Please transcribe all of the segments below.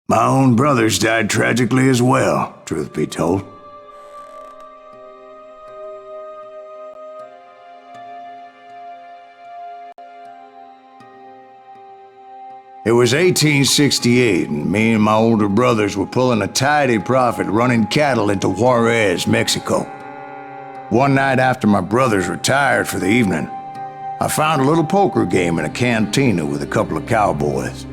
My own brothers died tragically as well, truth be told. It was 1868, and me and my older brothers were pulling a tidy profit running cattle into Juarez, Mexico. One night after my brothers retired for the evening, I found a little poker game in a cantina with a couple of cowboys.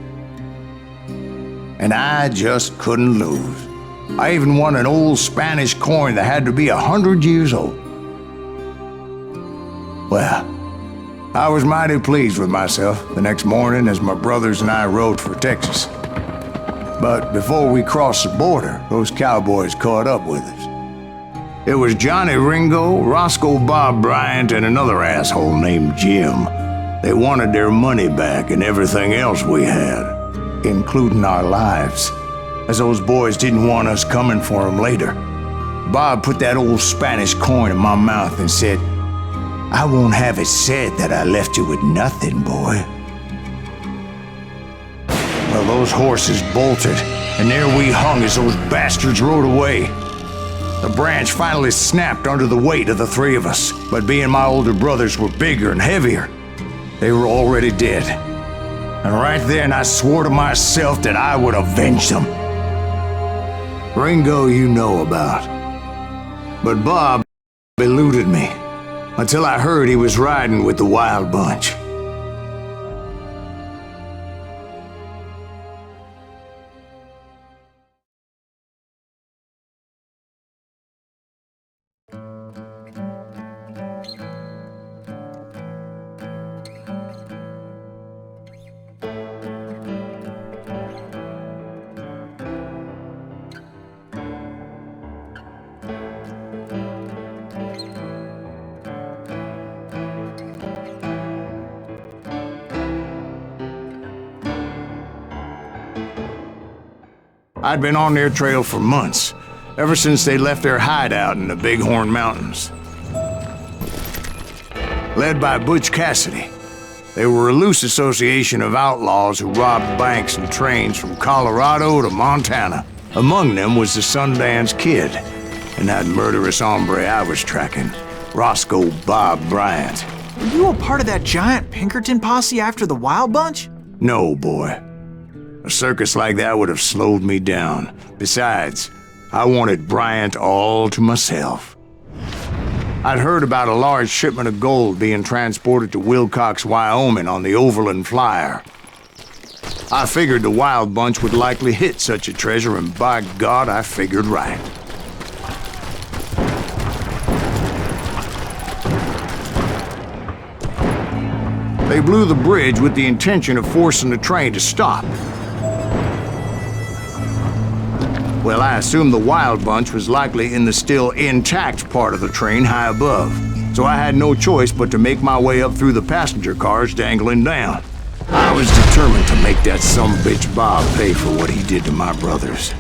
And I just couldn't lose. I even won an old Spanish coin that had to be 100 years old. Well, I was mighty pleased with myself the next morning as my brothers and I rode for Texas. But before we crossed the border, those cowboys caught up with us. It was Johnny Ringo, Roscoe Bob Bryant, and another asshole named Jim. They wanted their money back and everything else we had, including our lives, as those boys didn't want us coming for them later. Bob put that old Spanish coin in my mouth and said, "I won't have it said that I left you with nothing, boy." Well, those horses bolted, and there we hung as those bastards rode away. The branch finally snapped under the weight of the three of us, but being my older brothers were bigger and heavier, they were already dead. And right then I swore to myself that I would avenge them. Ringo you know about. But Bob eluded me, until I heard he was riding with the Wild Bunch. I'd been on their trail for months, ever since they left their hideout in the Bighorn Mountains. Led by Butch Cassidy, they were a loose association of outlaws who robbed banks and trains from Colorado to Montana. Among them was the Sundance Kid, and that murderous hombre I was tracking, Roscoe Bob Bryant. Were you a part of that giant Pinkerton posse after the Wild Bunch? No, boy. A circus like that would have slowed me down. Besides, I wanted Bryant all to myself. I'd heard about a large shipment of gold being transported to Wilcox, Wyoming on the Overland Flyer. I figured the Wild Bunch would likely hit such a treasure, and by God, I figured right. They blew the bridge with the intention of forcing the train to stop. Well, I assumed the Wild Bunch was likely in the still intact part of the train high above, so I had no choice but to make my way up through the passenger cars dangling down. I was determined to make that sumbitch Bob pay for what he did to my brothers.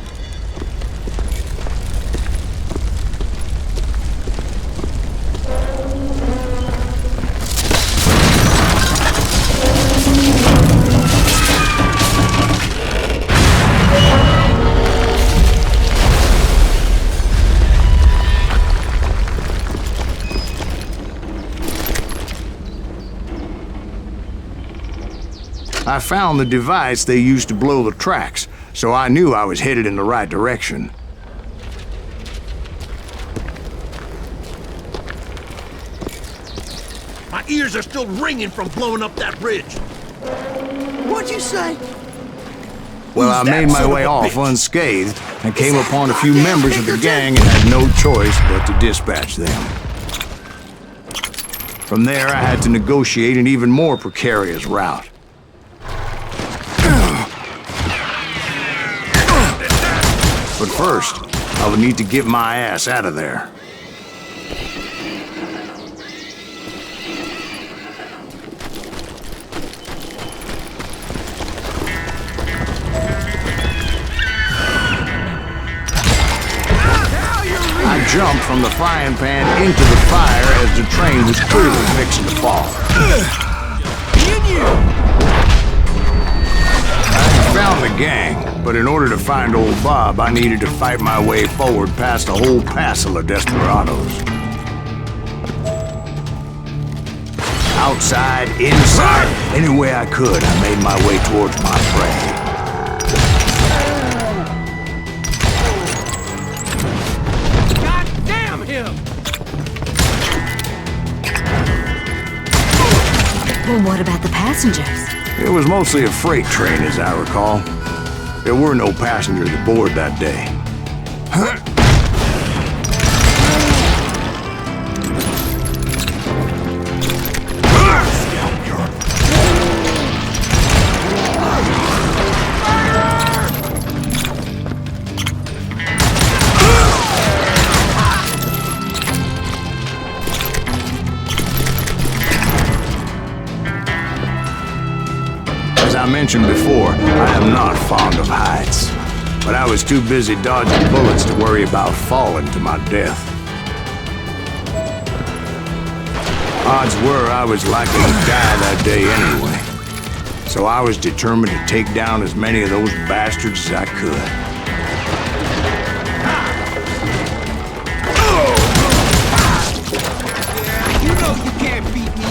I found the device they used to blow the tracks, so I knew I was headed in the right direction. My ears are still ringing from blowing up that bridge. What'd you say? Well, I made my way off unscathed and came upon a few members of the gang and had no choice but to dispatch them. From there, I had to negotiate an even more precarious route. But first, I would need to get my ass out of there. I jumped from the frying pan into the fire as the train was clearly fixing to fall. I found the gang. But in order to find old Bob, I needed to fight my way forward past a whole passel of desperados. Outside, inside, any way I could, I made my way towards my prey. God damn him! Well, what about the passengers? It was mostly a freight train, as I recall. There were no passengers aboard that day. As I mentioned before, I am not fond of heights, but I was too busy dodging bullets to worry about falling to my death. Odds were I was likely to die that day anyway, so I was determined to take down as many of those bastards as I could. You know you can't beat me.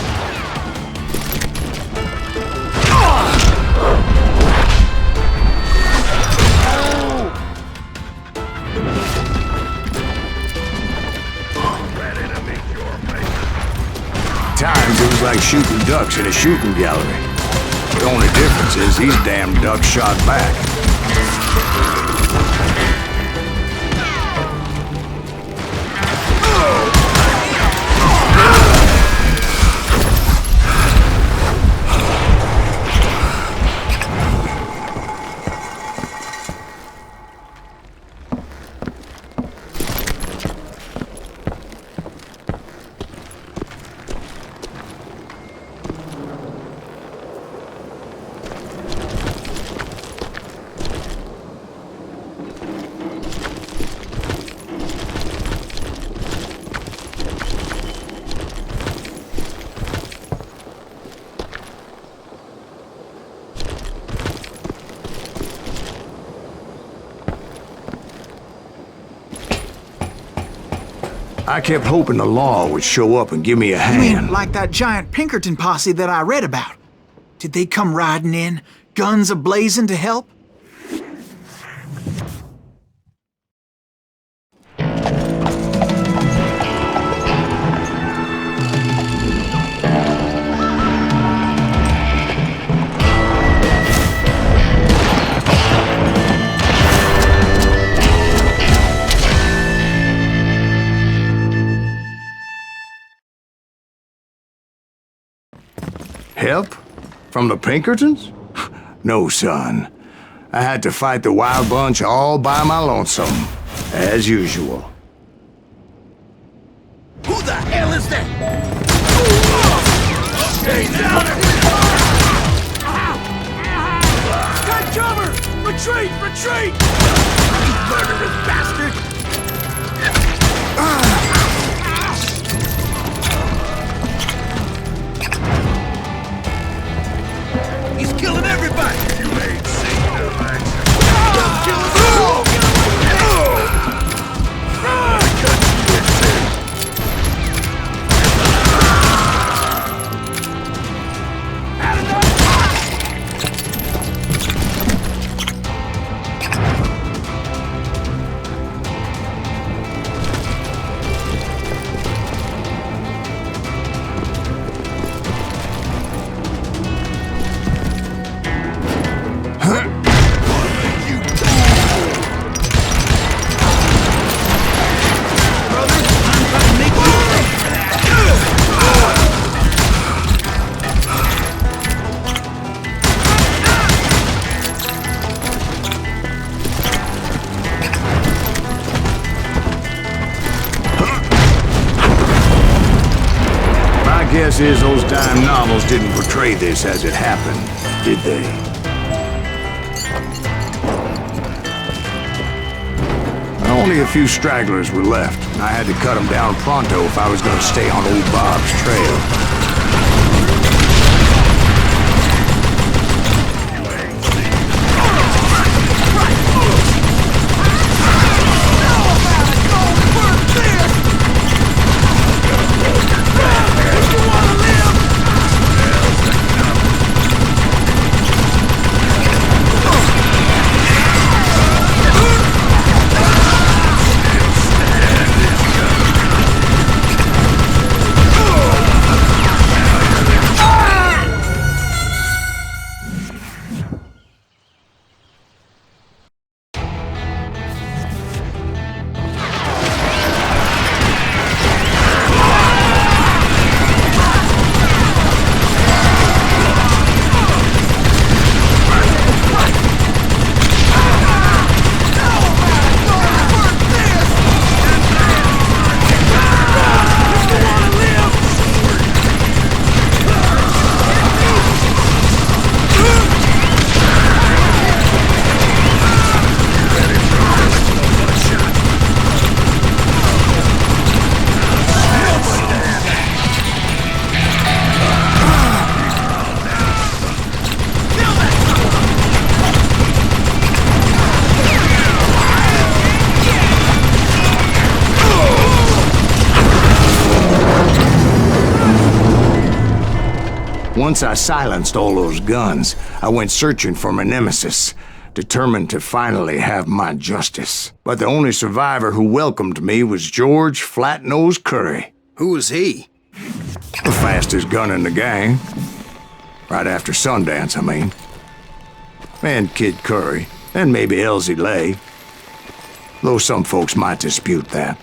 Times it was like shooting ducks in a shooting gallery. The only difference is these damn ducks shot back. I kept hoping the law would show up and give me a You hand. mean like that giant Pinkerton posse that I read about? Did they come riding in, guns a-blazing to help? Help? From the Pinkertons? No, son. I had to fight the Wild Bunch all by my lonesome, as usual. Who the hell is that? Stay down, got cover! Retreat! Retreat! You murderous bastard! He's killing everybody! You ain't seen no action. Kill them all! Guess is those dime novels didn't portray this as it happened, did they? Only a few stragglers were left, and I had to cut them down pronto if I was going to stay on old Bob's trail. Once I silenced all those guns, I went searching for my nemesis, determined to finally have my justice. But the only survivor who welcomed me was George Flat-Nose Curry. Who was he? The fastest gun in the gang. Right after Sundance, I mean. And Kid Curry, and maybe Elsie Lay. Though some folks might dispute that.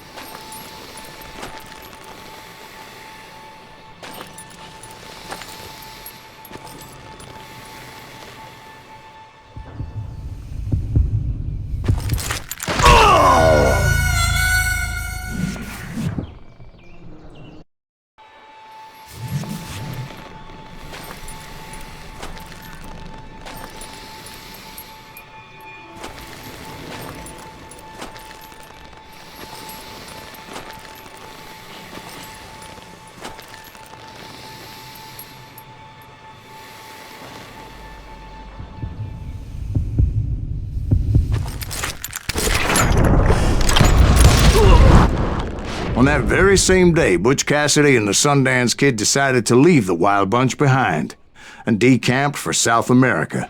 On that very same day, Butch Cassidy and the Sundance Kid decided to leave the Wild Bunch behind and decamped for South America.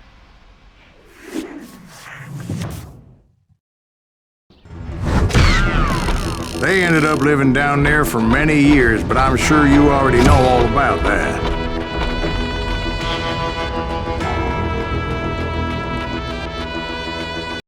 They ended up living down there for many years, but I'm sure you already know all about that.